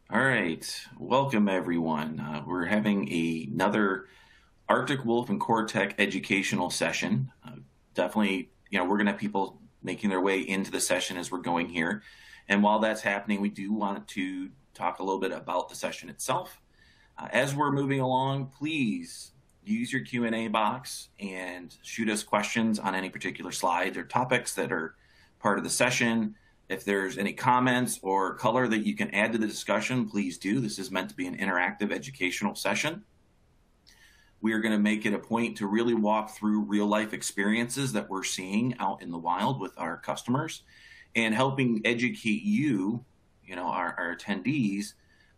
All right, welcome everyone. We're having another Arctic Wolf and Coretek educational session. Definitely, we're going to have people making their way into the session as we're going here. And while that's happening, we do want to talk a little bit about the session itself. As we're moving along, please use your Q&A box and shoot us questions on any particular slides or topics that are part of the session. If there's any comments or color that you can add to the discussion, please do. This is meant to be an interactive educational session. We are going to make it a point to really walk through real life experiences that we're seeing out in the wild with our customers and helping educate you, our attendees,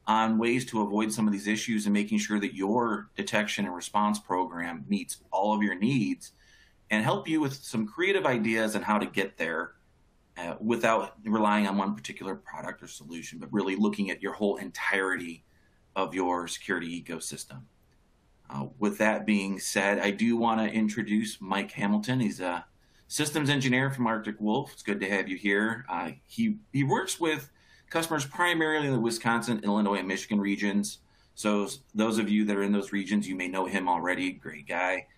on ways to avoid some of these issues and making sure that your detection and response program meets all of your needs and help you with some creative ideas on how to get there without relying on one particular product or solution, but really looking at your whole entirety of your security ecosystem. With that being said, I do want to introduce Mike Hamilton. He's a systems engineer from Arctic Wolf. It's good to have you here. He works with customers primarily in the Wisconsin, Illinois, and Michigan regions. So those of you that are in those regions, you may know him already. Great guy.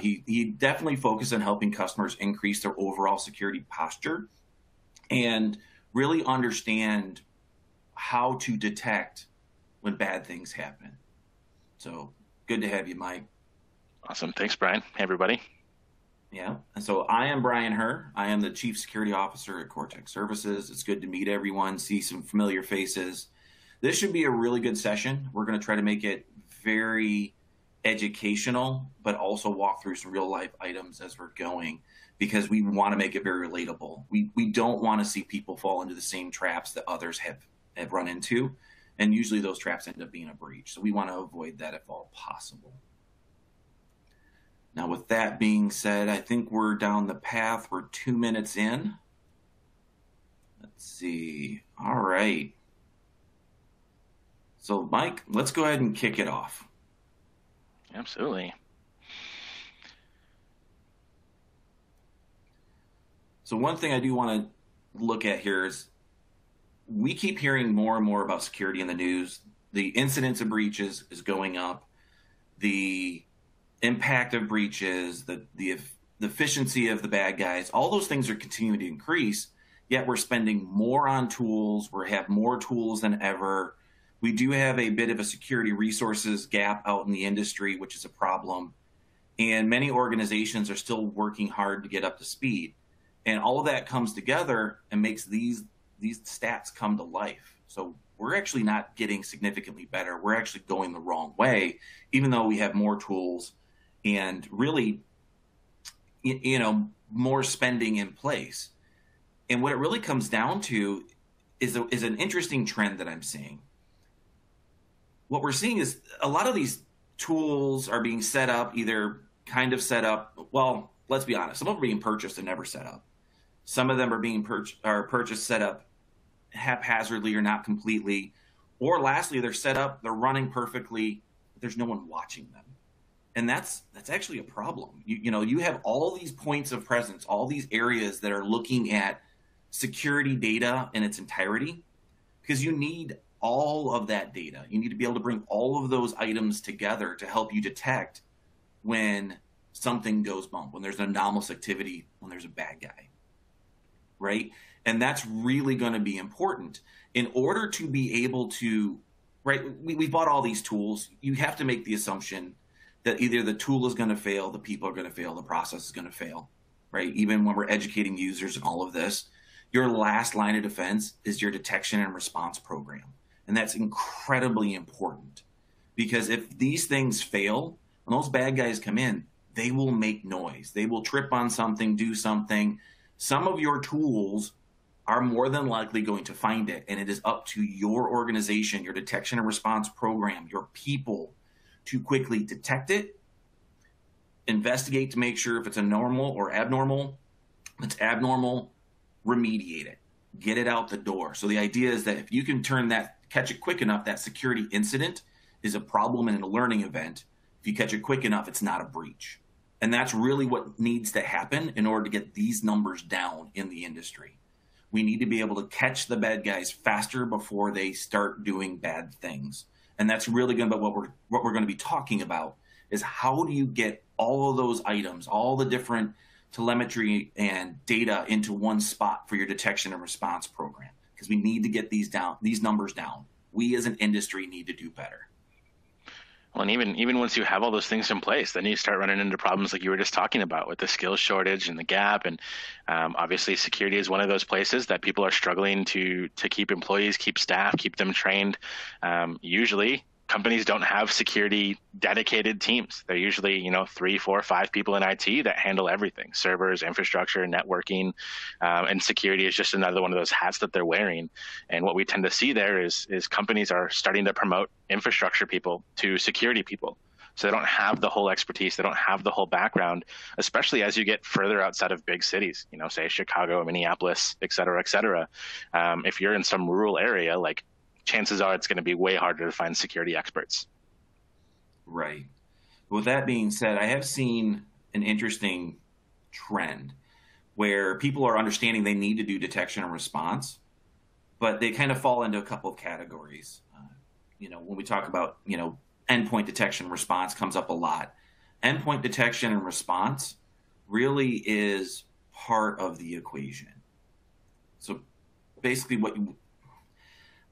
He definitely focuses on helping customers increase their overall security posture and really understand how to detect when bad things happen. So good to have you, Mike. Awesome. Thanks, Brian. Hey, everybody. Yeah. And so I am Brian Herr. I am the Chief Security Officer at Coretek Services. It's good to meet everyone, see some familiar faces. This should be a really good session. We're going to try to make it very educational, but also walk through some real life items as we're going because we want to make it very relatable. We don't want to see people fall into the same traps that others have run into. And usually those traps end up being a breach. So we want to avoid that if all possible. Now, with that being said, I think we're down the path. We're 2 minutes in. Let's see. All right. So, Mike, let's go ahead and kick it off. Absolutely. So one thing I do want to look at here is we keep hearing more and more about security in the news. The incidence of breaches is going up. The impact of breaches, the efficiency of the bad guys, all those things are continuing to increase, yet we're spending more on tools. We have more tools than ever. We do have a bit of a security resources gap out in the industry, which is a problem. And many organizations are still working hard to get up to speed. And all of that comes together and makes these stats come to life. So we're actually not getting significantly better. We're actually going the wrong way, even though we have more tools and really, more spending in place. And what it really comes down to is an interesting trend that I'm seeing. What we're seeing is a lot of these tools are being set up, either kind of set up. Well, let's be honest. Some of them are being purchased and never set up. Some of them are being purchased, set up haphazardly or not completely. Or lastly, they're set up, they're running perfectly, but there's no one watching them. And that's actually a problem. You have all these points of presence, all these areas that are looking at security data in its entirety, because you need all of that data. You need to be able to bring all of those items together to help you detect when something goes bump, when there's an anomalous activity, when there's a bad guy, right? And that's really going to be important in order to be able to, right? We bought all these tools. You have to make the assumption that either the tool is going to fail, the people are going to fail, the process is going to fail, right? Even when we're educating users and all of this, your last line of defense is your detection and response program. And that's incredibly important because if these things fail, when those bad guys come in, they will make noise. They will trip on something, do something. Some of your tools are more than likely going to find it. And it is up to your organization, your detection and response program, your people to quickly detect it, investigate to make sure if it's a normal or abnormal. If it's abnormal, remediate it, get it out the door. So the idea is that if you can catch it quick enough, that security incident is a problem and a learning event. If you catch it quick enough, it's not a breach. And that's really what needs to happen in order to get these numbers down in the industry. We need to be able to catch the bad guys faster before they start doing bad things. And that's really going to be what we're going to be talking about, is how do you get all of those items, all the different telemetry and data into one spot for your detection and response program, because we need to get these numbers down. We as an industry need to do better. Well, and even once you have all those things in place, then you start running into problems like you were just talking about with the skills shortage and the gap. And obviously, security is one of those places that people are struggling to keep employees, keep staff, keep them trained. Usually, companies don't have security dedicated teams. They're usually, 3, 4, 5 people in IT that handle everything: servers, infrastructure, networking, and security is just another one of those hats that they're wearing. And what we tend to see there is companies are starting to promote infrastructure people to security people. So they don't have the whole expertise. They don't have the whole background, especially as you get further outside of big cities, say Chicago, Minneapolis, et cetera, et cetera. If you're in some rural area, like, chances are it's going to be way harder to find security experts. Right. With that being said, I have seen an interesting trend where people are understanding they need to do detection and response, but they kind of fall into a couple of categories. When we talk about, endpoint detection and response comes up a lot. Endpoint detection and response really is part of the equation. So basically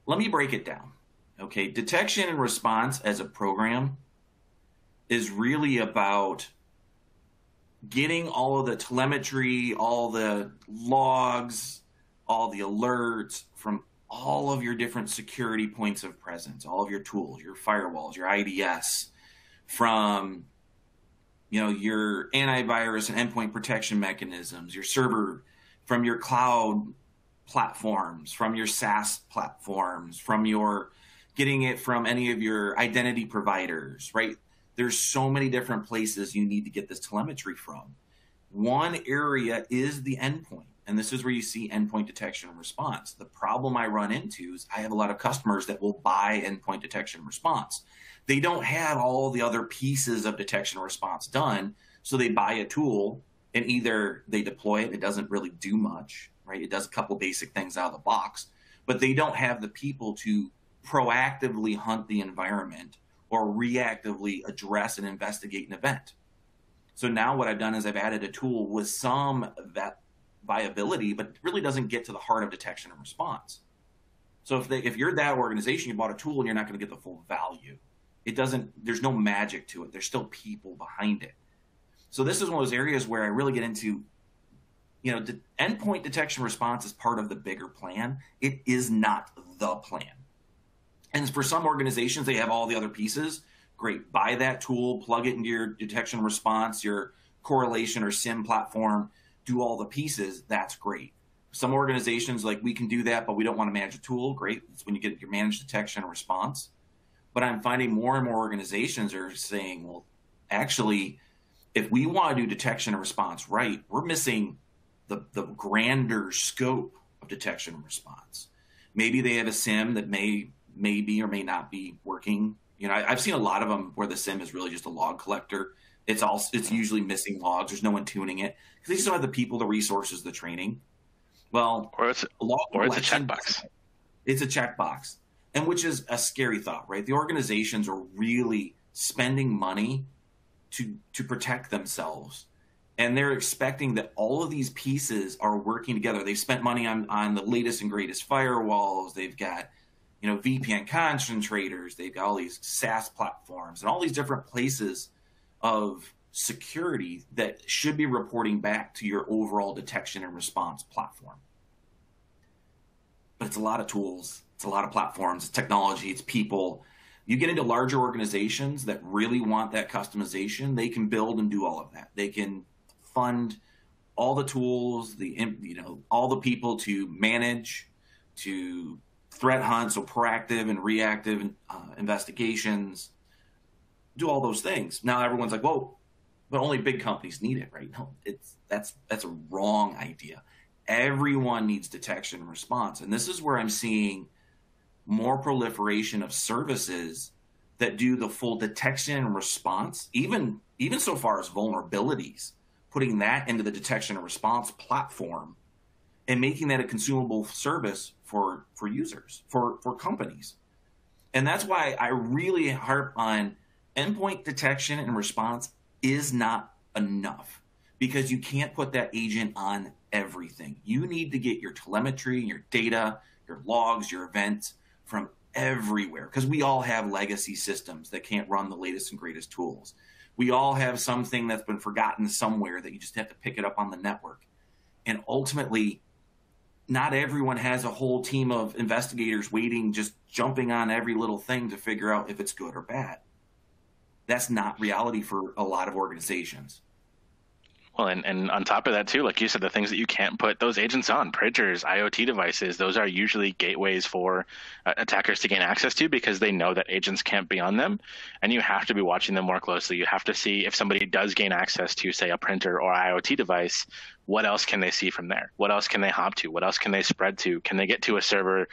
let me break it down. Okay, detection and response as a program is really about getting all of the telemetry, all the logs, all the alerts from all of your different security points of presence, all of your tools, your firewalls, your IDS, from your antivirus and endpoint protection mechanisms, your server, from your cloud platforms, from your SaaS platforms, from your getting it from any of your identity providers, right? There's so many different places you need to get this telemetry from. One area is the endpoint, and this is where you see endpoint detection and response. The problem I run into is I have a lot of customers that will buy endpoint detection and response. They don't have all the other pieces of detection and response done, so they buy a tool and either they deploy it doesn't really do much, right? It does a couple basic things out of the box, but they don't have the people to proactively hunt the environment or reactively address and investigate an event. So now what I've done is I've added a tool with some of that viability, but it really doesn't get to the heart of detection and response. So if you're that organization, you bought a tool and you're not going to get the full value. There's no magic to it. There's still people behind it. So this is one of those areas where I really get into, endpoint detection response is part of the bigger plan. It is not the plan. And for some organizations, they have all the other pieces. Great. Buy that tool, plug it into your detection response, your correlation or SIM platform, do all the pieces. That's great. Some organizations, like, we can do that, but we don't want to manage a tool. Great. That's when you get your managed detection and response. But I'm finding more and more organizations are saying, well, actually, if we want to do detection and response right, we're missing the grander scope of detection and response. Maybe they have a SIM that may be or may not be working. I've seen a lot of them where the SIM is really just a log collector. It's usually missing logs. There's no one tuning it because they just don't have the people, the resources, the training. Well, it's a checkbox. It's a checkbox, and which is a scary thought, right? The organizations are really spending money to protect themselves, and they're expecting that all of these pieces are working together. They've spent money on the latest and greatest firewalls. They've got VPN concentrators. They've got all these SaaS platforms and all these different places of security that should be reporting back to your overall detection and response platform. But it's a lot of tools. It's a lot of platforms. It's technology. It's people. You get into larger organizations that really want that customization. They can build and do all of that. They can fund all the tools, all the people to manage, to threat hunt, so proactive and reactive investigations, do all those things. Now everyone's like, whoa, but only big companies need it, right? No, that's a wrong idea. Everyone needs detection and response. And this is where I'm seeing more proliferation of services that do the full detection and response, even so far as vulnerabilities, putting that into the detection and response platform and making that a consumable service for users, for companies. And that's why I really harp on endpoint detection and response is not enough, because you can't put that agent on everything. You need to get your telemetry, your data, your logs, your events from everywhere, because we all have legacy systems that can't run the latest and greatest tools. We all have something that's been forgotten somewhere that you just have to pick it up on the network. And ultimately, not everyone has a whole team of investigators waiting, just jumping on every little thing to figure out if it's good or bad. That's not reality for a lot of organizations. Well, and on top of that too, like you said, the things that you can't put those agents on, printers, IoT devices, those are usually gateways for attackers to gain access to, because they know that agents can't be on them. And you have to be watching them more closely. You have to see if somebody does gain access to, say, a printer or IoT device, what else can they see from there? What else can they hop to? What else can they spread to? Can they get to a server,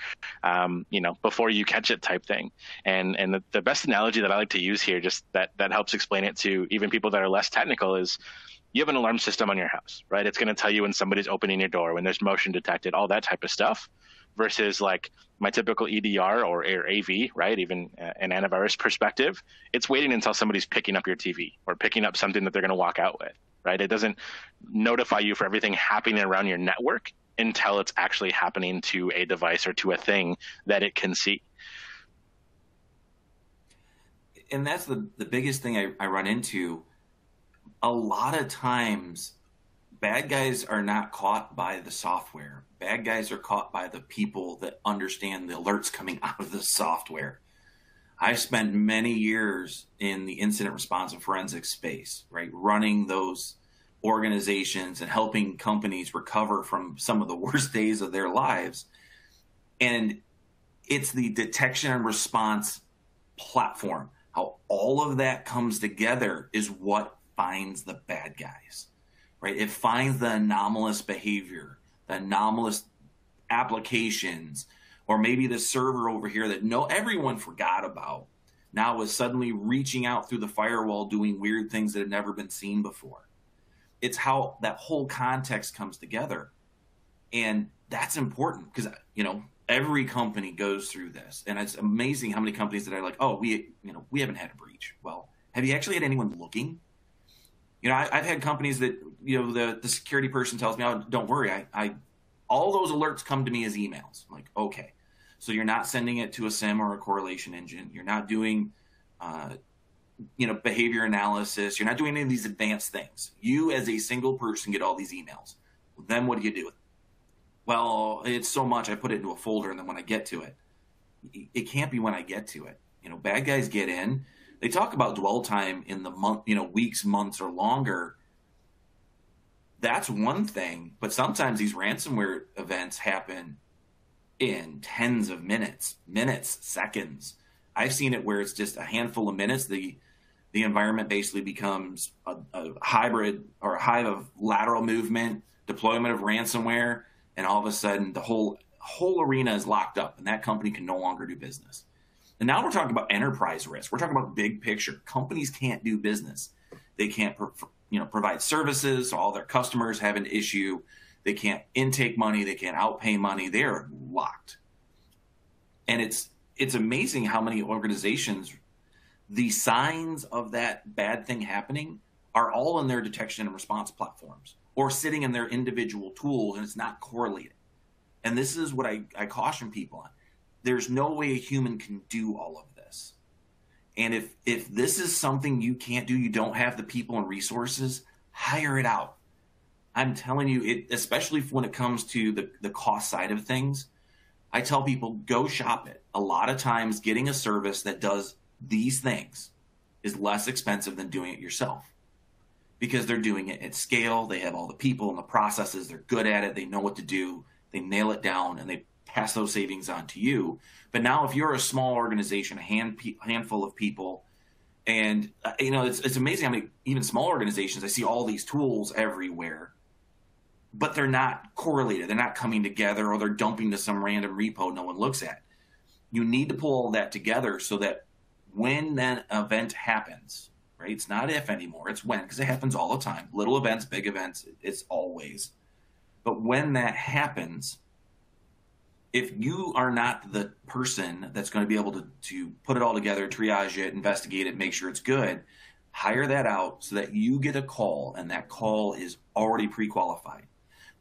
before you catch it, type thing? And the best analogy that I like to use here, just that helps explain it to even people that are less technical, is you have an alarm system on your house, right? It's going to tell you when somebody's opening your door, when there's motion detected, all that type of stuff, versus like my typical EDR or AV, right? Even an antivirus perspective, it's waiting until somebody's picking up your TV or picking up something that they're going to walk out with, right? It doesn't notify you for everything happening around your network until it's actually happening to a device or to a thing that it can see. And that's the biggest thing I run into. A lot of times, bad guys are not caught by the software. Bad guys are caught by the people that understand the alerts coming out of the software. I've spent many years in the incident response and forensics space, right, running those organizations and helping companies recover from some of the worst days of their lives. And it's the detection and response platform. How all of that comes together is what finds the bad guys, right? It finds the anomalous behavior, the anomalous applications, or maybe the server over here that everyone forgot about now is suddenly reaching out through the firewall doing weird things that had never been seen before. It's how that whole context comes together. And that's important because, every company goes through this. And it's amazing how many companies that are like, oh, we haven't had a breach. Well, have you actually had anyone looking? I've had companies that, the security person tells me, oh, don't worry. I all those alerts come to me as emails. I'm like, okay. So you're not sending it to a SIM or a correlation engine. You're not doing, behavior analysis. You're not doing any of these advanced things. You as a single person get all these emails. Then what do you do with it? Well, it's so much. I put it into a folder, and then when I get to it, it can't be when I get to it. Bad guys get in. They talk about dwell time in the month, weeks, months, or longer. That's one thing, but sometimes these ransomware events happen in tens of minutes, seconds. I've seen it where it's just a handful of minutes. The environment basically becomes a hybrid or a hive of lateral movement, deployment of ransomware, and all of a sudden the whole arena is locked up, and that company can no longer do business. And now we're talking about enterprise risk. We're talking about big picture. Companies can't do business. They can't provide services. So all their customers have an issue. They can't intake money. They can't outpay money. They're locked. And it's amazing how many organizations, the signs of that bad thing happening are all in their detection and response platforms or sitting in their individual tools, and it's not correlated. And this is what I caution people on. There's no way a human can do all of this. And if this is something you can't do, you don't have the people and resources, hire it out. I'm telling you, especially when it comes to the cost side of things, I tell people, go shop it. A lot of times getting a service that does these things is less expensive than doing it yourself because they're doing it at scale. They have all the people and the processes. They're good at it. They know what to do. They nail it down, and they pass those savings on to you. But now if you're a small organization, a handful of people, and it's amazing how many even small organizations, I see all these tools everywhere, but they're not correlated. They're not coming together, or they're dumping to some random repo no one looks at. You need to pull all that together so that when that event happens, right? It's not if anymore, it's when, because it happens all the time. Little events, big events, it's always. But when that happens, if you are not the person that's going to be able to put it all together, triage it, investigate it, make sure it's good, hire that out so that you get a call, and that call is already pre-qualified.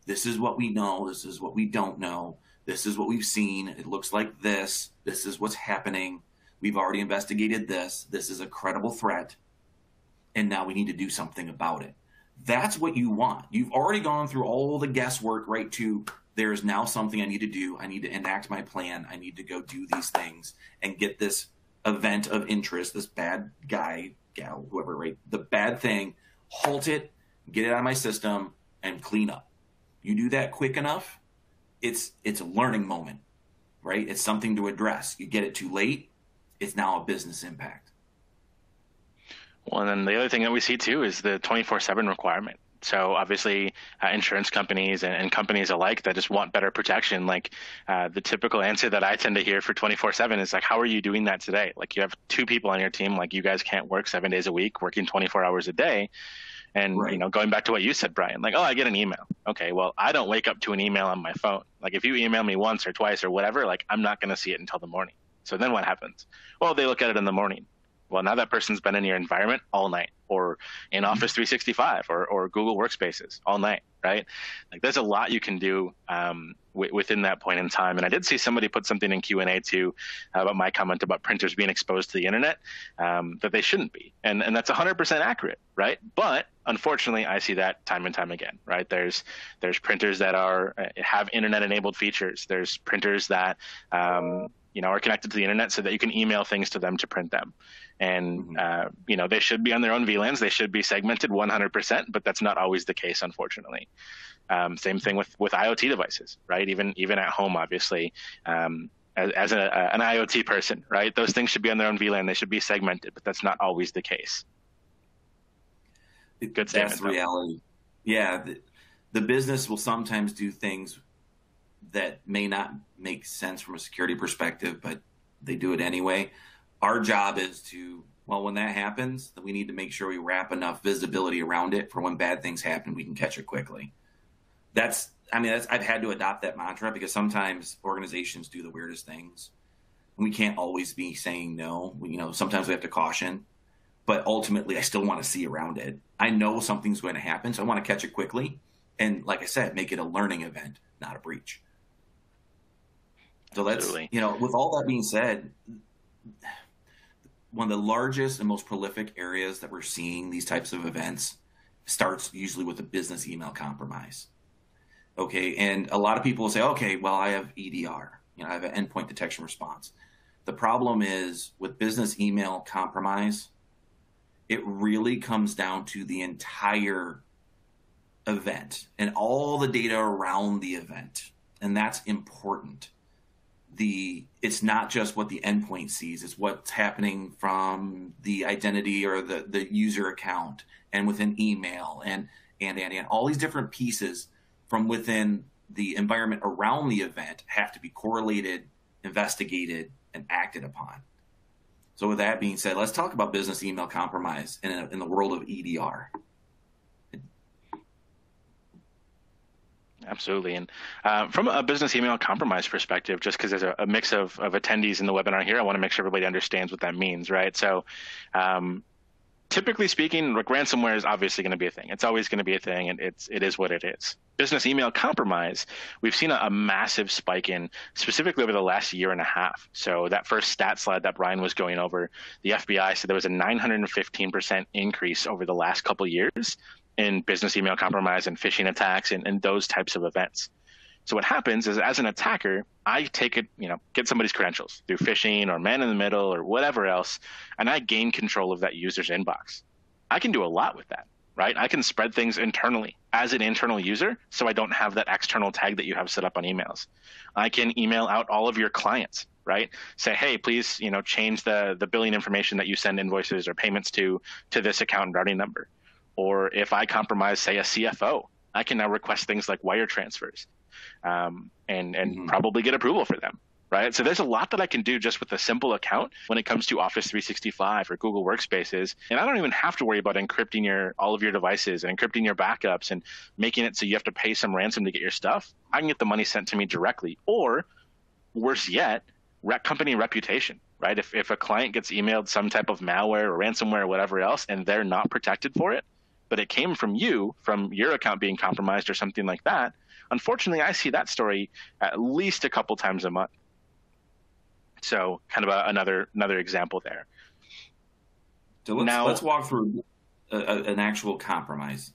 This is what we know. This is what we don't know. This is what we've seen. It looks like this. This is what's happening. We've already investigated this. This is a credible threat. And now we need to do something about it. That's what you want. You've already gone through all the guesswork, right, to there's now something I need to do. I need to enact my plan. I need to go do these things and get this event of interest, this bad guy, gal, whoever, right, the bad thing, halt it, get it out of my system, and clean up. You do that quick enough, it's a learning moment, right? It's something to address. You get it too late, it's now a business impact. Well, and then the other thing that we see too is the 24/7 requirement. So obviously, insurance companies and companies alike that just want better protection, like the typical answer that I tend to hear for 24/7 is like, how are you doing that today? Like you have 2 people on your team, like you guys can't work 7 days a week, working 24 hours a day. And, right. You know, going back to what you said, Brian, like, oh, I get an email. Okay, well, I don't wake up to an email on my phone. Like if you email me once or twice or whatever, like I'm not going to see it until the morning. So then what happens? Well, they look at it in the morning. Well, now that person's been in your environment all night, or in Office 365 or Google Workspaces all night, right? Like there's a lot you can do within that point in time. And I did see somebody put something in Q&A too about my comment about printers being exposed to the internet, that they shouldn't be. And that's 100% accurate, right? But unfortunately, I see that time and time again, right? There's printers that have internet-enabled features. There's printers that are connected to the internet so that you can email things to them to print them. And, they should be on their own VLANs. They should be segmented 100%, but that's not always the case, unfortunately. Same thing with IoT devices, right? Even at home, obviously, as an IoT person, right? Those things should be on their own VLAN. They should be segmented, but that's not always the case. Good statement. That's the reality. Yeah. The business will sometimes do things that may not make sense from a security perspective, but they do it anyway. Our job is when that happens, then we need to make sure we wrap enough visibility around it for when bad things happen, we can catch it quickly. I've had to adopt that mantra because sometimes organizations do the weirdest things. And we can't always be saying no. Sometimes we have to caution, but ultimately I still want to see around it. I know something's going to happen, so I want to catch it quickly. And like I said, make it a learning event, not a breach. So that's, with all that being said, one of the largest and most prolific areas that we're seeing these types of events starts usually with a business email compromise. Okay. And a lot of people will say, okay, well, I have EDR, I have an endpoint detection response. The problem is with business email compromise, it really comes down to the entire event and all the data around the event. And that's important. It's not just what the endpoint sees, it's what's happening from the identity or the user account and within email and all these different pieces from within the environment around the event have to be correlated, investigated, and acted upon. So with that being said, let's talk about business email compromise in the world of EDR. Absolutely. And from a business email compromise perspective, just because there's a mix of attendees in the webinar here, I want to make sure everybody understands what that means, right? So typically speaking, like ransomware is obviously going to be a thing. It's always going to be a thing, and it is what it is. Business email compromise, we've seen a massive spike in specifically over the last year and a half. So that first stat slide that Brian was going over, the FBI said there was a 915% increase over the last couple of years in business email compromise and phishing attacks and those types of events. So what happens is, as an attacker, I take it, get somebody's credentials through phishing or man in the middle or whatever else, and I gain control of that user's inbox. I can do a lot with that, right? I can spread things internally as an internal user, so I don't have that external tag that you have set up on emails. I can email out all of your clients, right? Say, hey, please, change the billing information that you send invoices or payments to this account and routing number. Or if I compromise, say, a CFO, I can now request things like wire transfers and probably get approval for them, right? So there's a lot that I can do just with a simple account when it comes to Office 365 or Google Workspaces. And I don't even have to worry about encrypting all of your devices and encrypting your backups and making it so you have to pay some ransom to get your stuff. I can get the money sent to me directly. Or worse yet, company reputation, right? If a client gets emailed some type of malware or ransomware or whatever else, and they're not protected for it, but it came from you, from your account being compromised or something like that, unfortunately, I see that story at least a couple times a month. So kind of another example there. So let's walk through an actual compromise.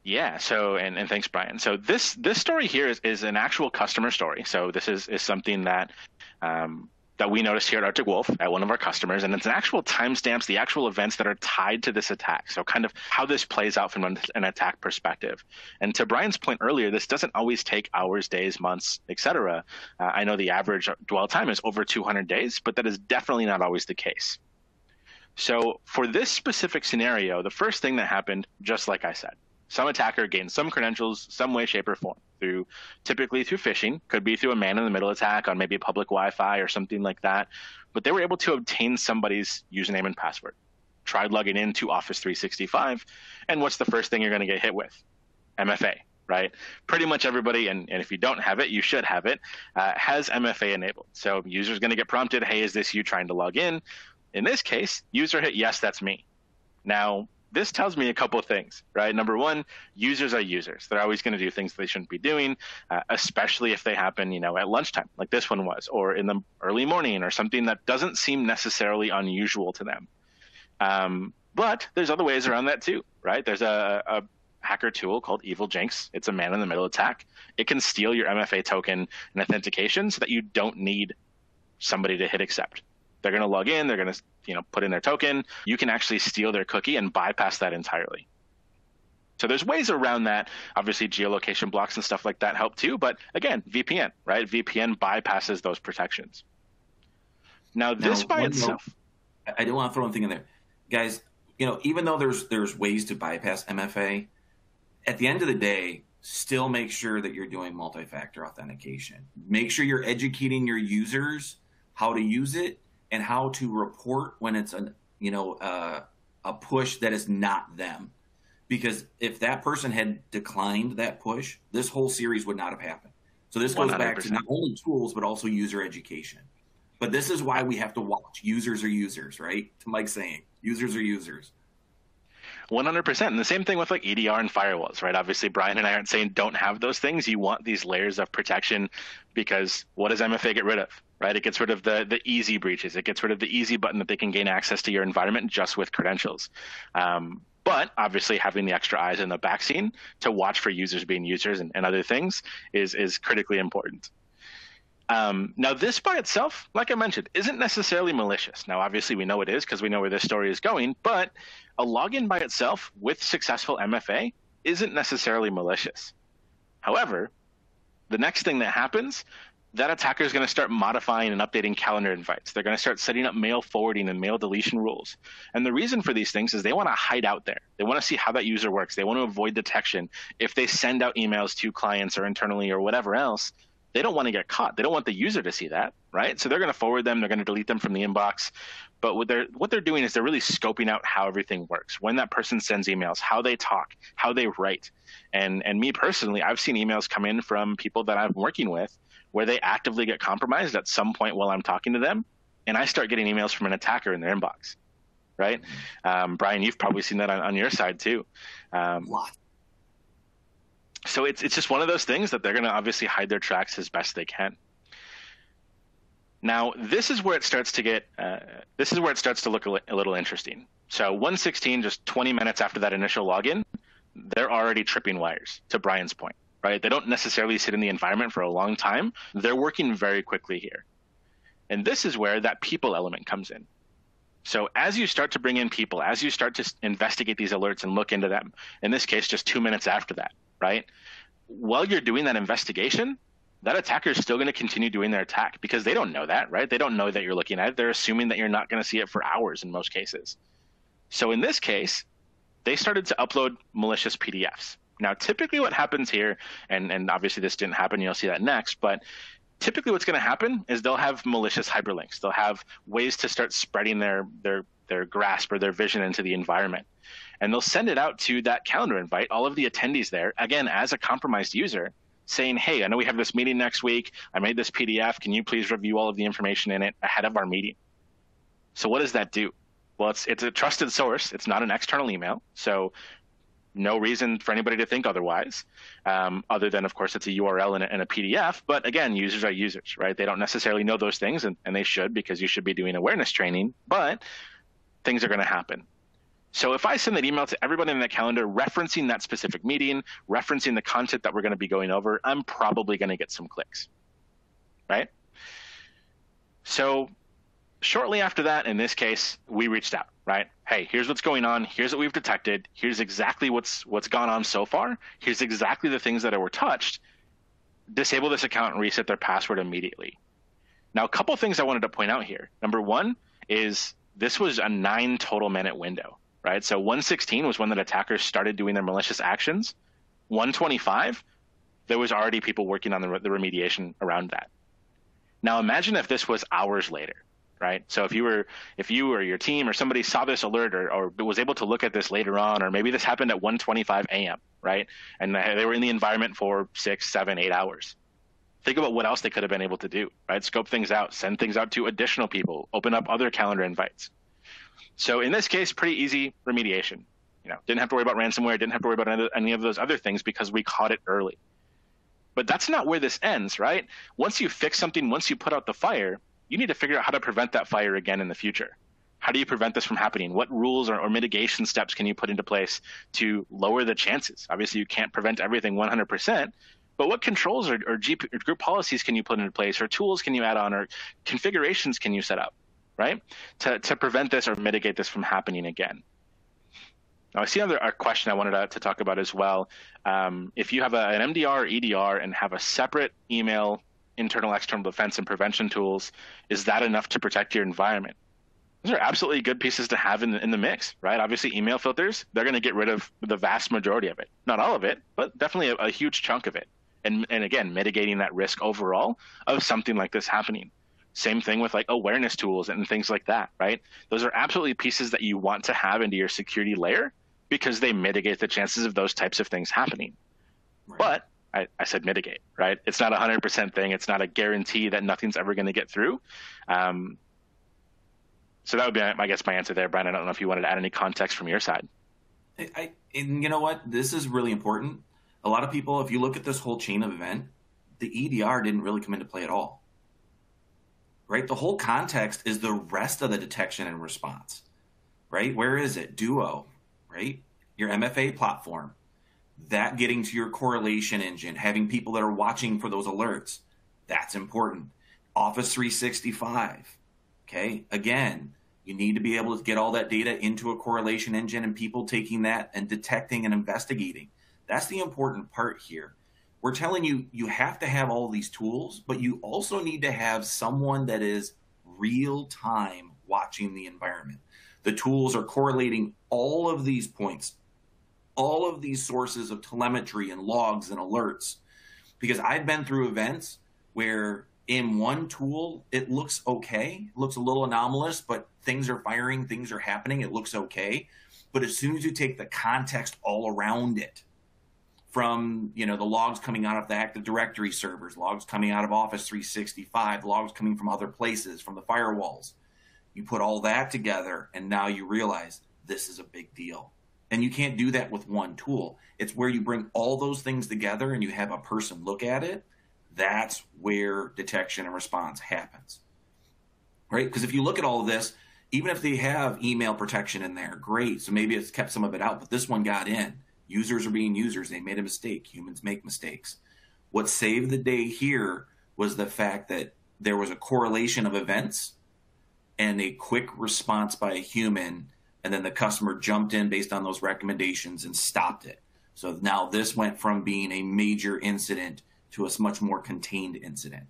Yeah. So and thanks, Brian. So this story here is an actual customer story. So this is something that that we noticed here at Arctic Wolf at one of our customers, and it's an actual timestamps, the actual events that are tied to this attack. So kind of how this plays out from an attack perspective. And to Brian's point earlier, this doesn't always take hours, days, months, etc. I know the average dwell time is over 200 days, but that is definitely not always the case. So for this specific scenario, the first thing that happened, just like I said, some attacker gained some credentials, some way, shape, or form, typically through phishing, could be through a man-in-the-middle attack on maybe public Wi-Fi or something like that. But they were able to obtain somebody's username and password, tried logging into Office 365, and what's the first thing you're going to get hit with? MFA, right? Pretty much everybody, and if you don't have it, you should have it, has MFA enabled. So user's going to get prompted, hey, is this you trying to log in? In this case, user hit, yes, that's me. Now, this tells me a couple of things, right? Number one, users are users. They're always going to do things they shouldn't be doing, especially if they happen, at lunchtime, like this one was, or in the early morning, or something that doesn't seem necessarily unusual to them. But there's other ways around that too, right? There's a hacker tool called Evil Jinx. It's a man-in-the-middle attack. It can steal your MFA token and authentication so that you don't need somebody to hit accept. They're going to log in. They're going to, put in their token. You can actually steal their cookie and bypass that entirely. So there's ways around that. Obviously, geolocation blocks and stuff like that help too. But again, VPN, right? VPN bypasses those protections. Now, this by itself. I do want to throw one thing in there, guys. Even though there's ways to bypass MFA, at the end of the day, still make sure that you're doing multi-factor authentication. Make sure you're educating your users how to use it and how to report when it's a push that is not them. Because if that person had declined that push, this whole series would not have happened. So this goes 100%. Back to not only tools, but also user education. But this is why we have to watch. Users are users, right? To Mike's saying, users are users. 100%. And the same thing with like EDR and firewalls, right? Obviously, Brian and I aren't saying don't have those things. You want these layers of protection because what does MFA get rid of, right? It gets rid of the easy breaches. It gets rid of the easy button that they can gain access to your environment just with credentials. But obviously having the extra eyes in the back scene to watch for users being users and other things is critically important. Now, this by itself, like I mentioned, isn't necessarily malicious. Now, obviously, we know it is because we know where this story is going, but a login by itself with successful MFA isn't necessarily malicious. However, the next thing that happens, that attacker is going to start modifying and updating calendar invites. They're going to start setting up mail forwarding and mail deletion rules. And the reason for these things is they want to hide out there. They want to see how that user works. They want to avoid detection. If they send out emails to clients or internally or whatever else, they don't want to get caught. They don't want the user to see that, right? So they're going to forward them. They're going to delete them from the inbox. But what they're doing is they're really scoping out how everything works, when that person sends emails, how they talk, how they write. And me personally, I've seen emails come in from people that I'm working with where they actively get compromised at some point while I'm talking to them, and I start getting emails from an attacker in their inbox, right? Brian, you've probably seen that on your side too. So it's just one of those things that they're going to obviously hide their tracks as best they can. Now, this is where it starts to look a little interesting. So 116, just 20 minutes after that initial login, they're already tripping wires, to Brian's point, right? They don't necessarily sit in the environment for a long time. They're working very quickly here. And this is where that people element comes in. So as you start to bring in people, as you start to investigate these alerts and look into them, in this case, just 2 minutes after that, right? While you're doing that investigation, that attacker is still going to continue doing their attack because they don't know that, right? They don't know that you're looking at it. They're assuming that you're not going to see it for hours in most cases. So in this case, they started to upload malicious PDFs. Now, typically what happens here, and obviously this didn't happen, you'll see that next, but typically what's going to happen is they'll have malicious hyperlinks. They'll have ways to start spreading their grasp or their vision into the environment. And they'll send it out to that calendar invite, all of the attendees there, again, as a compromised user, saying, hey, I know we have this meeting next week. I made this PDF. Can you please review all of the information in it ahead of our meeting? So what does that do? Well, it's a trusted source. It's not an external email. So no reason for anybody to think otherwise, other than, of course, it's a URL and a PDF. But again, users are users, right? They don't necessarily know those things, and they should, because you should be doing awareness training, but things are going to happen. So if I send that email to everybody in that calendar referencing that specific meeting, referencing the content that we're going to be going over, I'm probably going to get some clicks, right? So shortly after that, in this case, we reached out, right? Hey, here's what's going on. Here's what we've detected. Here's exactly what's gone on so far. Here's exactly the things that were touched. Disable this account and reset their password immediately. Now, a couple things I wanted to point out here. Number one is this was a 9 total minute window, right? So 116 was when the attackers started doing their malicious actions. 125, there was already people working on the remediation around that. Now, imagine if this was hours later, right? So if you or your team or somebody saw this alert or was able to look at this later on, or maybe this happened at 1:25 a.m., right? And they were in the environment for 6, 7, 8 hours. Think about what else they could have been able to do, right? Scope things out, send things out to additional people, open up other calendar invites. So in this case, pretty easy remediation. Didn't have to worry about ransomware, didn't have to worry about any of those other things because we caught it early. But that's not where this ends, right? Once you fix something, once you put out the fire, you need to figure out how to prevent that fire again in the future. How do you prevent this from happening? What rules or mitigation steps can you put into place to lower the chances? Obviously, you can't prevent everything 100%, but what controls or group policies can you put into place, or tools can you add on, or configurations can you set up, right, to prevent this or mitigate this from happening again? Now, I see a question I wanted to talk about as well. If you have an MDR or EDR and have a separate email internal, external defense and prevention tools, is that enough to protect your environment? Those are absolutely good pieces to have in the mix, right? Obviously, email filters, they're going to get rid of the vast majority of it. Not all of it, but definitely a huge chunk of it. And again, mitigating that risk overall of something like this happening. Same thing with like awareness tools and things like that, right? Those are absolutely pieces that you want to have into your security layer because they mitigate the chances of those types of things happening. Right. But I said mitigate, right? It's not a 100% thing. It's not a guarantee that nothing's ever going to get through. So that would be, I guess, my answer there, Brian. I don't know if you wanted to add any context from your side. And you know what? This is really important. A lot of people, if you look at this whole chain of event, the EDR didn't really come into play at all, right? The whole context is the rest of the detection and response, right? Where is it? Duo, right? Your MFA platform, that getting to your correlation engine, having people that are watching for those alerts, that's important. Office 365, okay? Again, you need to be able to get all that data into a correlation engine and people taking that and detecting and investigating. That's the important part here. We're telling you, you have to have all these tools, but you also need to have someone that is real time watching the environment. The tools are correlating all of these points, all of these sources of telemetry and logs and alerts, because I've been through events where in one tool, it looks okay, it looks a little anomalous, but things are firing, things are happening, it looks okay. But as soon as you take the context all around it, from the logs coming out of the Active Directory servers, logs coming out of Office 365, logs coming from other places, from the firewalls, you put all that together, and now you realize this is a big deal. And you can't do that with one tool. It's where you bring all those things together and you have a person look at it. That's where detection and response happens, right? Because if you look at all of this, even if they have email protection in there, great. So maybe it's kept some of it out, but this one got in. Users are being users. They made a mistake. Humans make mistakes. What saved the day here was the fact that there was a correlation of events and a quick response by a human, and then the customer jumped in based on those recommendations and stopped it. So now this went from being a major incident to a much more contained incident.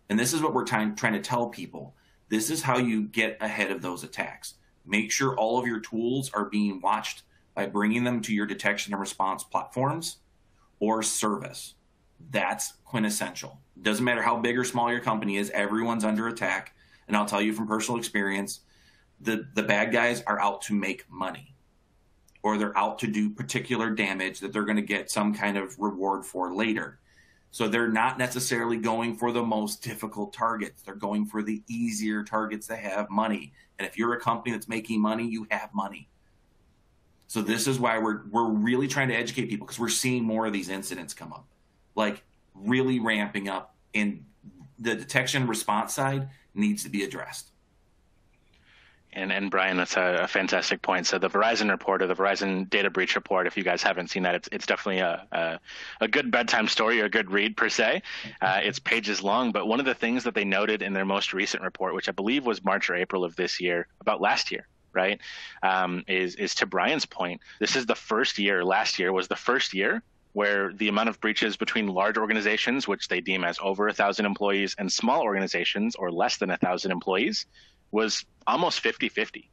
And this is what we're trying to tell people. This is how you get ahead of those attacks. Make sure all of your tools are being watched by bringing them to your detection and response platforms or service. That's quintessential. Doesn't matter how big or small your company is, everyone's under attack. And I'll tell you from personal experience, the bad guys are out to make money, or they're out to do particular damage that they're going to get some kind of reward for later. So they're not necessarily going for the most difficult targets. They're going for the easier targets that have money. And if you're a company that's making money, you have money. So this is why we're really trying to educate people, because we're seeing more of these incidents come up, like really ramping up, and the detection and response side needs to be addressed. And Brian, that's a fantastic point. So the Verizon report, or the Verizon data breach report, if you guys haven't seen that, it's definitely a good bedtime story, or a good read per se. It's pages long, but one of the things that they noted in their most recent report, which I believe was March or April of this year, about last year, right, is to Brian's point, this is the first year, last year was the first year where the amount of breaches between large organizations, which they deem as over 1,000 employees, and small organizations, or less than 1,000 employees, was almost 50-50.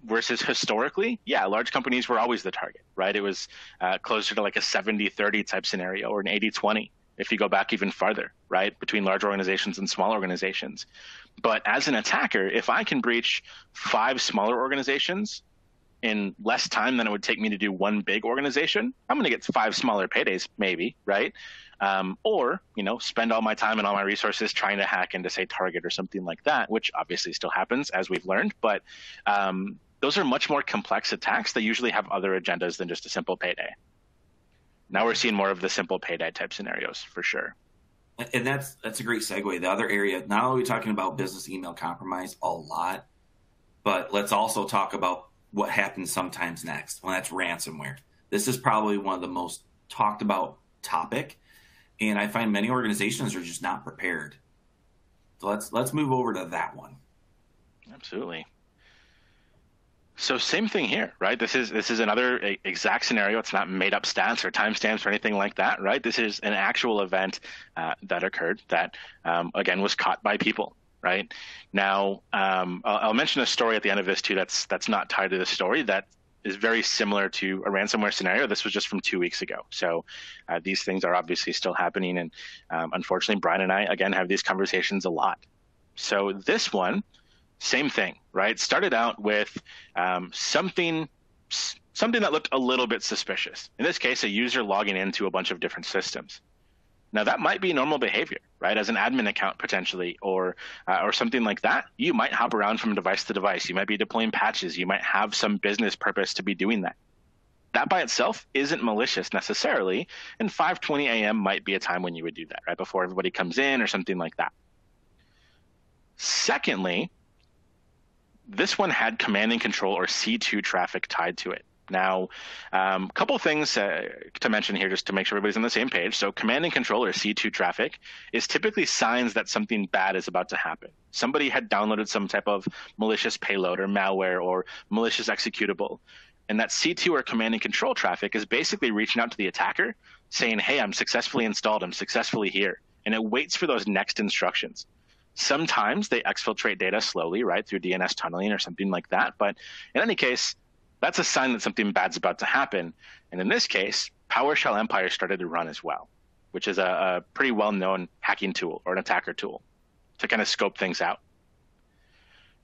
Versus historically, yeah, large companies were always the target, right? It was closer to like a 70-30 type scenario, or an 80-20 if you go back even farther, right, between large organizations and small organizations. But as an attacker, if I can breach 5 smaller organizations in less time than it would take me to do one big organization, I'm going to get 5 smaller paydays, maybe, right? Or, spend all my time and all my resources trying to hack into, say, Target or something like that, which obviously still happens, as we've learned. But those are much more complex attacks that usually have other agendas than just a simple payday. Now we're seeing more of the simple payday type scenarios, for sure. And that's a great segue. The other area, not only are we talking about business email compromise a lot, but let's also talk about what happens sometimes next. Well, that's ransomware. This is probably one of the most talked about topic, and I find many organizations are just not prepared. So let's move over to that one. Absolutely. So same thing here, right? This is another exact scenario. It's not made up stats or timestamps or anything like that, right? This is an actual event that occurred that, again, was caught by people. Right now, I'll mention a story at the end of this too. That's not tied to the story. That is very similar to a ransomware scenario. This was just from 2 weeks ago. So these things are obviously still happening, and unfortunately, Brian and I again have these conversations a lot. So this one, same thing, right? Started out with something that looked a little bit suspicious. In this case, a user logging into a bunch of different systems. Now, that might be normal behavior, right? As an admin account, potentially, or something like that. You might hop around from device to device. You might be deploying patches. You might have some business purpose to be doing that. That by itself isn't malicious necessarily, and 5:20 a.m. might be a time when you would do that, right? Before everybody comes in or something like that. Secondly, this one had command and control, or C2 traffic tied to it. Now, a couple things to mention here just to make sure everybody's on the same page. So command and control, or C2 traffic, is typically signs that something bad is about to happen. Somebody had downloaded some type of malicious payload or malware or malicious executable. And that C2 or command and control traffic is basically reaching out to the attacker saying, hey, I'm successfully installed, I'm successfully here. And it waits for those next instructions. Sometimes they exfiltrate data slowly, right, through DNS tunneling or something like that. But in any case, that's a sign that something bad's about to happen. And in this case, PowerShell Empire started to run as well, which is a pretty well-known hacking tool, or an attacker tool, to kind of scope things out.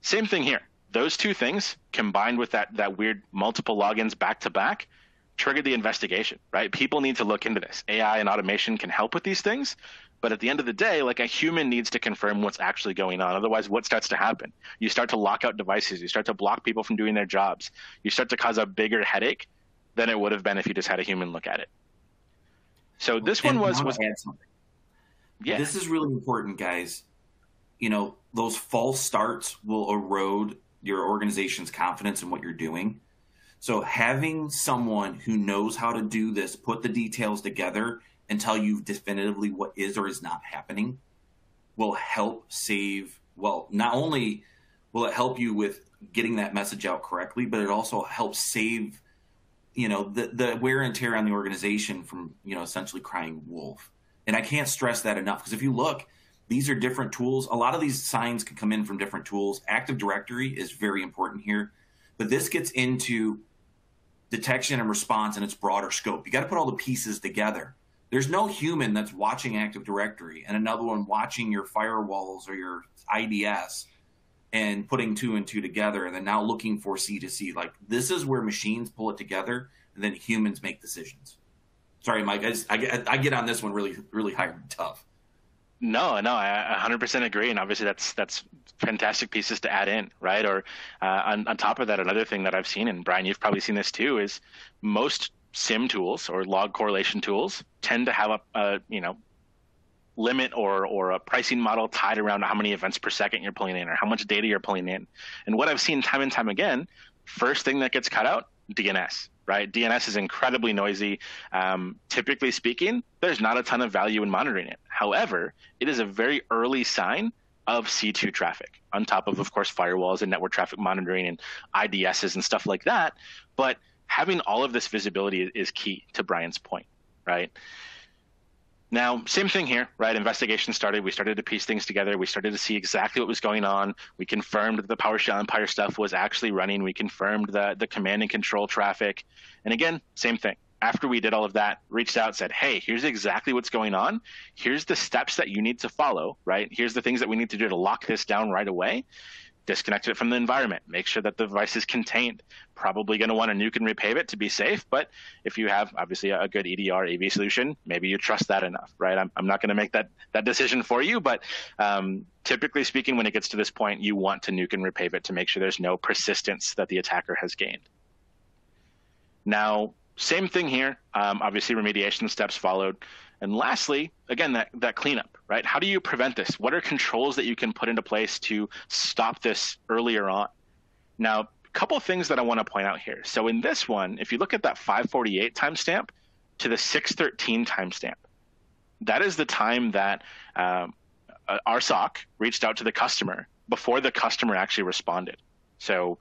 Same thing here. Those two things, combined with that weird multiple logins back-to-back, triggered the investigation, right? People need to look into this. AI and automation can help with these things, but at the end of the day, like, a human needs to confirm what's actually going on. Otherwise, what starts to happen? You start to lock out devices. You start to block people from doing their jobs. You start to cause a bigger headache than it would have been if you just had a human look at it. So this one was add something. Yeah. This is really important, guys. Those false starts will erode your organization's confidence in what you're doing. So having someone who knows how to do this, put the details together, and tell you definitively what is or is not happening will help save. Well, not only will it help you with getting that message out correctly, but it also helps save, the wear and tear on the organization from, essentially crying wolf. And I can't stress that enough, because if you look, these are different tools. A lot of these signs can come in from different tools. Active Directory is very important here, but this gets into detection and response in its broader scope. You got to put all the pieces together. There's no human that's watching Active Directory and another one watching your firewalls or your IDS and putting two and two together and then now looking for C2C. Like, this is where machines pull it together and then humans make decisions. Sorry, Mike, I get on this one really, really hard and tough. No, I 100% agree, and obviously that's fantastic pieces to add in, right? Or on top of that, another thing that I've seen, and Brian, you've probably seen this too, is most SIM tools or log correlation tools tend to have a limit or a pricing model tied around how many events per second you're pulling in or how much data you're pulling in. And what I've seen time and time again, first thing that gets cut out, DNS. Right? DNS is incredibly noisy. Typically speaking, there's not a ton of value in monitoring it. However, it is a very early sign of C2 traffic, on top of course, firewalls and network traffic monitoring and IDSs and stuff like that. But having all of this visibility is key, to Brian's point, right? Now, same thing here, right? Investigation started. We started to piece things together. We started to see exactly what was going on. We confirmed that the PowerShell Empire stuff was actually running. We confirmed the command and control traffic. And again, same thing. After we did all of that, reached out, said, hey, here's exactly what's going on. Here's the steps that you need to follow, right? Here's the things that we need to do to lock this down right away. Disconnect it from the environment, make sure that the device is contained. Probably going to want to nuke and repave it to be safe, but if you have obviously a good EDR AV solution, maybe you trust that enough, right? I'm not going to make that decision for you, but typically speaking, when it gets to this point, you want to nuke and repave it to make sure there's no persistence that the attacker has gained. Now, same thing here. Obviously, remediation steps followed. And lastly, again, that cleanup, right? How do you prevent this? What are controls that you can put into place to stop this earlier on? Now, a couple of things that I want to point out here. So in this one, if you look at that 548 timestamp to the 613 timestamp, that is the time that our SOC reached out to the customer before the customer actually responded. So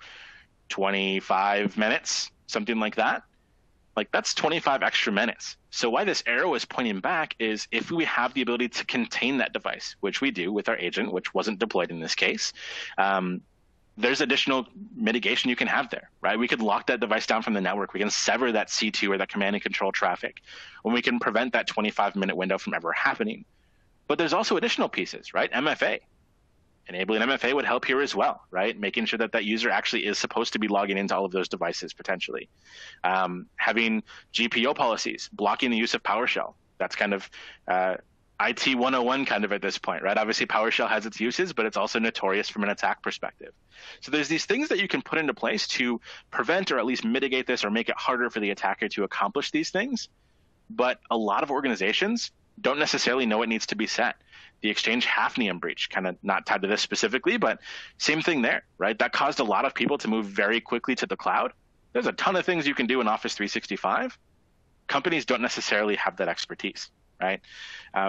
25 minutes, something like that. Like, that's 25 extra minutes. So why this arrow is pointing back is if we have the ability to contain that device, which we do with our agent, which wasn't deployed in this case, there's additional mitigation you can have there, right? We could lock that device down from the network. We can sever that C2 or that command and control traffic, and we can prevent that 25-minute window from ever happening. But there's also additional pieces, right? MFA. Enabling MFA would help here as well, right? Making sure that user actually is supposed to be logging into all of those devices potentially. Having GPO policies, blocking the use of PowerShell. That's kind of IT 101 kind of at this point, right? Obviously, PowerShell has its uses, but it's also notorious from an attack perspective. So there's these things that you can put into place to prevent or at least mitigate this or make it harder for the attacker to accomplish these things. But a lot of organizations don't necessarily know it needs to be set. The Exchange Hafnium breach, kind of not tied to this specifically, but same thing there, right? That caused a lot of people to move very quickly to the cloud. There's a ton of things you can do in Office 365. Companies don't necessarily have that expertise, right?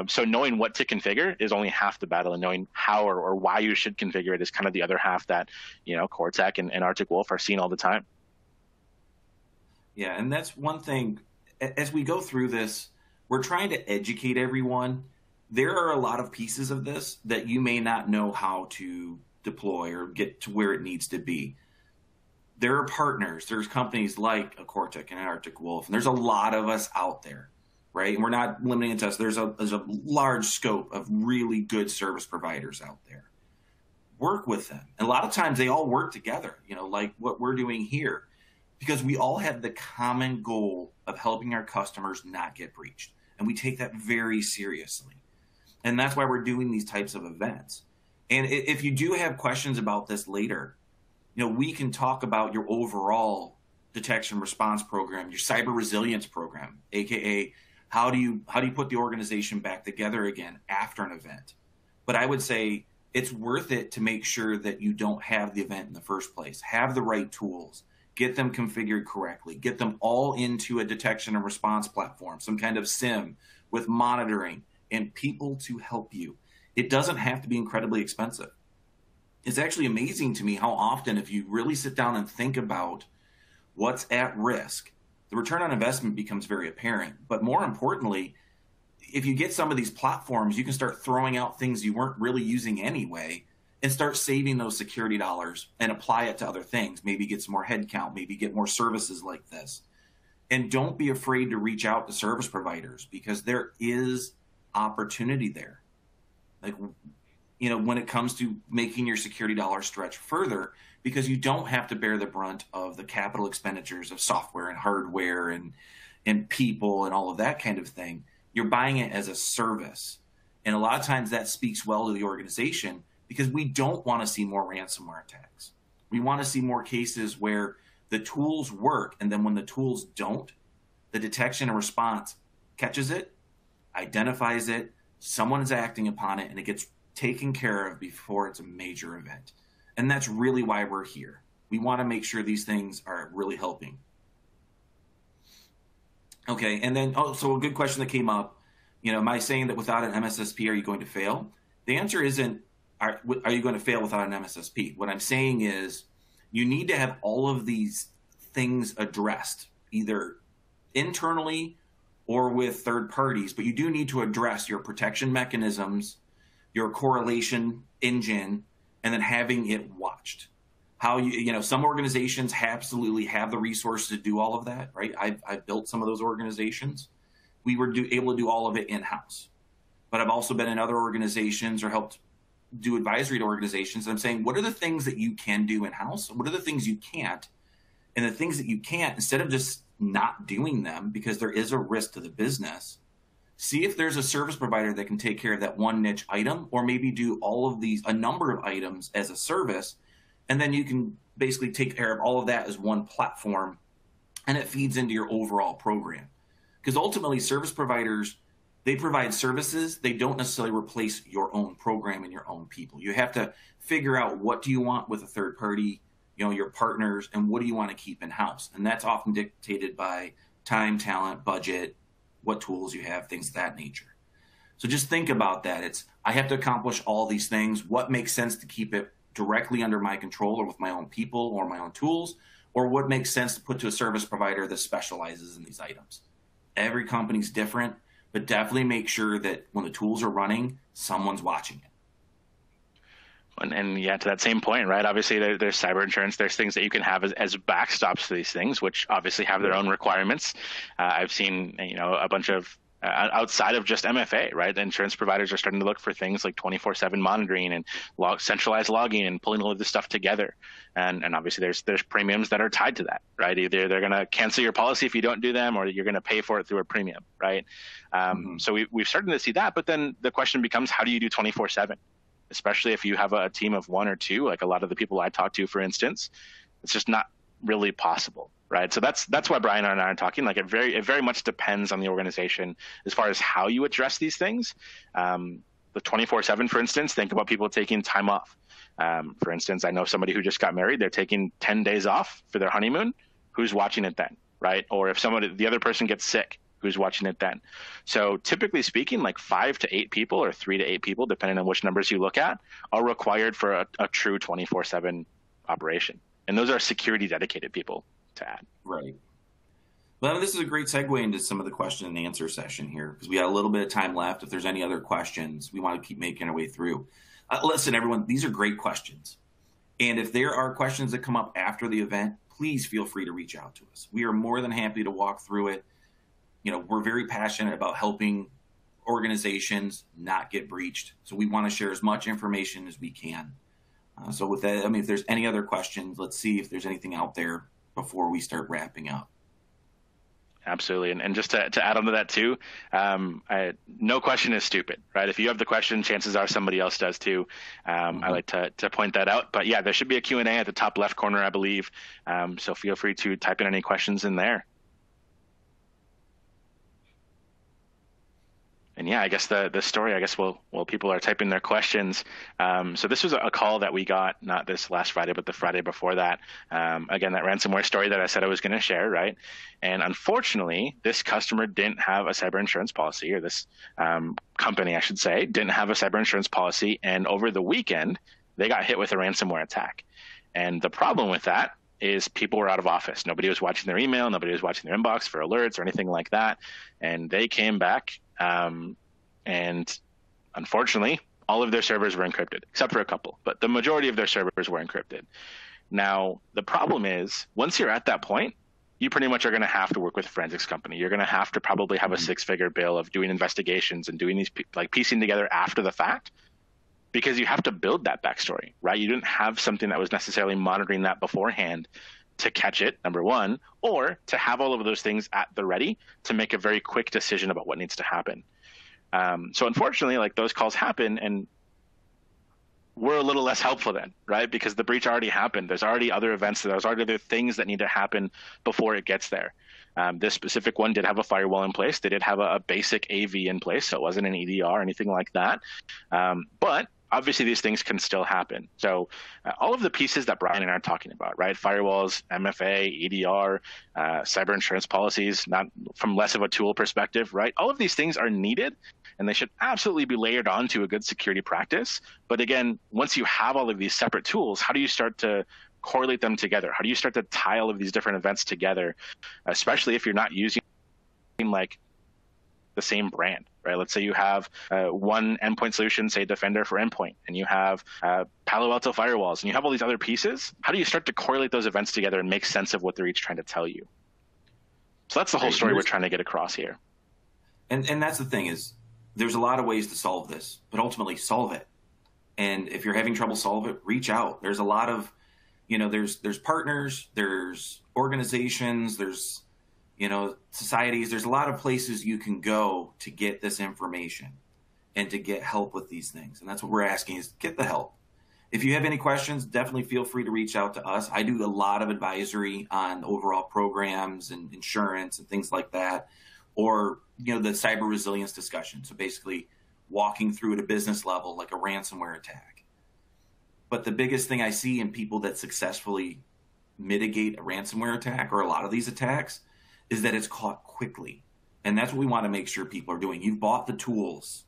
So knowing what to configure is only half the battle, and knowing how or why you should configure it is kind of the other half that, Coretek and Arctic Wolf are seeing all the time. Yeah, and that's one thing. As we go through this, we're trying to educate everyone. There are a lot of pieces of this that you may not know how to deploy or get to where it needs to be. There are partners. There's companies like a Coretek and an Arctic Wolf, and there's a lot of us out there, right? And we're not limiting it to us. There's a large scope of really good service providers out there. Work with them. And a lot of times they all work together, like what we're doing here, because we all have the common goal of helping our customers not get breached. And we take that very seriously. And that's why we're doing these types of events. And if you do have questions about this later, we can talk about your overall detection response program, your cyber resilience program, aka how do you put the organization back together again after an event. But I would say it's worth it to make sure that you don't have the event in the first place. Have the right tools, get them configured correctly, get them all into a detection and response platform, some kind of SIM with monitoring and people to help you. It doesn't have to be incredibly expensive. It's actually amazing to me how often, if you really sit down and think about what's at risk, the return on investment becomes very apparent. But more importantly, if you get some of these platforms, you can start throwing out things you weren't really using anyway and start saving those security dollars and apply it to other things. Maybe get some more headcount, maybe get more services like this. And don't be afraid to reach out to service providers, because there is opportunity there. Like, when it comes to making your security dollar stretch further, because you don't have to bear the brunt of the capital expenditures of software and hardware and people and all of that kind of thing. You're buying it as a service. And a lot of times that speaks well to the organization, because we don't want to see more ransomware attacks. We want to see more cases where the tools work, and then when the tools don't, the detection and response catches it, identifies it, someone is acting upon it, and it gets taken care of before it's a major event. And that's really why we're here. We want to make sure these things are really helping. Okay, and then, so a good question that came up, am I saying that without an MSSP, are you going to fail? The answer isn't, are you going to fail without an MSSP? What I'm saying is, you need to have all of these things addressed, either internally or with third parties, but you do need to address your protection mechanisms, your correlation engine, and then having it watched. How some organizations absolutely have the resources to do all of that, right? I've built some of those organizations. We were able to do all of it in-house. But I've also been in other organizations or helped do advisory to organizations. I'm saying, what are the things that you can do in-house? What are the things you can't? And the things that you can't, instead of just not doing them because there is a risk to the business, see if there's a service provider that can take care of that one niche item, or maybe do all of these, a number of items as a service. And then you can basically take care of all of that as one platform, and it feeds into your overall program. Because ultimately, service providers, they provide services. They don't necessarily replace your own program and your own people. You have to figure out, what do you want with a third party, your partners, and what do you want to keep in-house? And that's often dictated by time, talent, budget, what tools you have, things of that nature. So just think about that. I have to accomplish all these things. What makes sense to keep it directly under my control or with my own people or my own tools, or what makes sense to put to a service provider that specializes in these items? Every company's different, but definitely make sure that when the tools are running, someone's watching it. And yeah, to that same point, right? Obviously, there's cyber insurance. There's things that you can have as backstops to these things, which obviously have their own requirements. I've seen, a bunch of outside of just MFA, right? The insurance providers are starting to look for things like 24/7 monitoring and centralized logging and pulling all of this stuff together. And obviously, there's premiums that are tied to that, right? Either they're going to cancel your policy if you don't do them, or you're going to pay for it through a premium, right? So we've started to see that, but then the question becomes, how do you do 24/7? Especially if you have a team of one or two, like a lot of the people I talk to, for instance. It's just not really possible, right? So that's why Brian and I are talking. Like, it very much depends on the organization as far as how you address these things. The 24/7, for instance, think about people taking time off. For instance, I know somebody who just got married. They're taking 10 days off for their honeymoon. Who's watching it then, right? Or if the other person gets sick, who's watching it then? So typically speaking, like 5 to 8 people or 3 to 8 people, depending on which numbers you look at, are required for a true 24/7 operation. And those are security dedicated people to add. Right. Well, this is a great segue into some of the question and answer session here, because we got a little bit of time left. If there's any other questions, we want to keep making our way through. Listen, everyone, these are great questions. And if there are questions that come up after the event, please feel free to reach out to us. We are more than happy to walk through it. We're very passionate about helping organizations not get breached. So we want to share as much information as we can. So with that, if there's any other questions, let's see if there's anything out there before we start wrapping up. Absolutely. And just to add on to that too, no question is stupid, right? If you have the question, chances are somebody else does too. I like to point that out. But yeah, there should be a Q&A at the top left corner, I believe. So feel free to type in any questions in there. And yeah, I guess the story, while people are typing their questions. So this was a call that we got, not this last Friday, but the Friday before that. Again, that ransomware story that I said I was going to share, right? And unfortunately, this customer didn't have a cyber insurance policy, or this company, I should say, didn't have a cyber insurance policy. And over the weekend, they got hit with a ransomware attack. And the problem with that is people were out of office. Nobody was watching their email. Nobody was watching their inbox for alerts or anything like that. And they came back. And unfortunately, all of their servers were encrypted, except for a couple, but the majority of their servers were encrypted. Now, the problem is, once you're at that point, you pretty much are going to have to work with a forensics company. You're going to have to probably have a six-figure bill of doing investigations and doing these, like piecing together after the fact, because you have to build that backstory, right? You didn't have something that was necessarily monitoring that beforehand to catch it, number one, or to have all of those things at the ready to make a very quick decision about what needs to happen. So unfortunately, like those calls happen, and we're a little less helpful then, right? Because the breach already happened. There's already other events. There's already other things that need to happen before it gets there. This specific one did have a firewall in place. They did have a basic AV in place, so it wasn't an EDR or anything like that. But obviously, these things can still happen. So all of the pieces that Brian and I are talking about, right? Firewalls, MFA, EDR, cyber insurance policies, not from less of a tool perspective, right? All of these things are needed, and they should absolutely be layered onto a good security practice. But again, once you have all of these separate tools, how do you start to correlate them together? How do you start to tie all of these different events together, especially if you're not using like the same brand, right? Let's say you have one endpoint solution, say Defender for endpoint, and you have Palo Alto firewalls, and you have all these other pieces. How do you start to correlate those events together and make sense of what they're each trying to tell you? So that's the whole story we're trying to get across here. And that's the thing is, there's a lot of ways to solve this, but ultimately solve it. And if you're having trouble solve it, reach out. There's a lot of, there's partners, there's organizations, there's, societies. There's a lot of places you can go to get this information and to get help with these things. And that's what we're asking is get the help. If you have any questions, definitely feel free to reach out to us. I do a lot of advisory on overall programs and insurance and things like that, or, the cyber resilience discussion. So basically walking through at a business level, like a ransomware attack. But the biggest thing I see in people that successfully mitigate a ransomware attack or a lot of these attacks is that it's caught quickly. And that's what we want to make sure people are doing. You've bought the tools,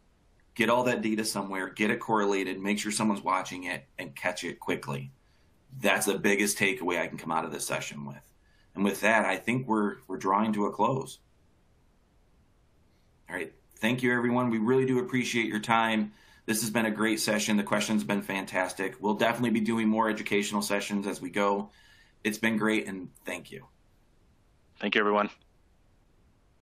get all that data somewhere, get it correlated, make sure someone's watching it, and catch it quickly. That's the biggest takeaway I can come out of this session with. And with that, I think we're drawing to a close. All right. Thank you, everyone. We really do appreciate your time. This has been a great session. The questions have been fantastic. We'll definitely be doing more educational sessions as we go. It's been great, and thank you. Thank you, everyone.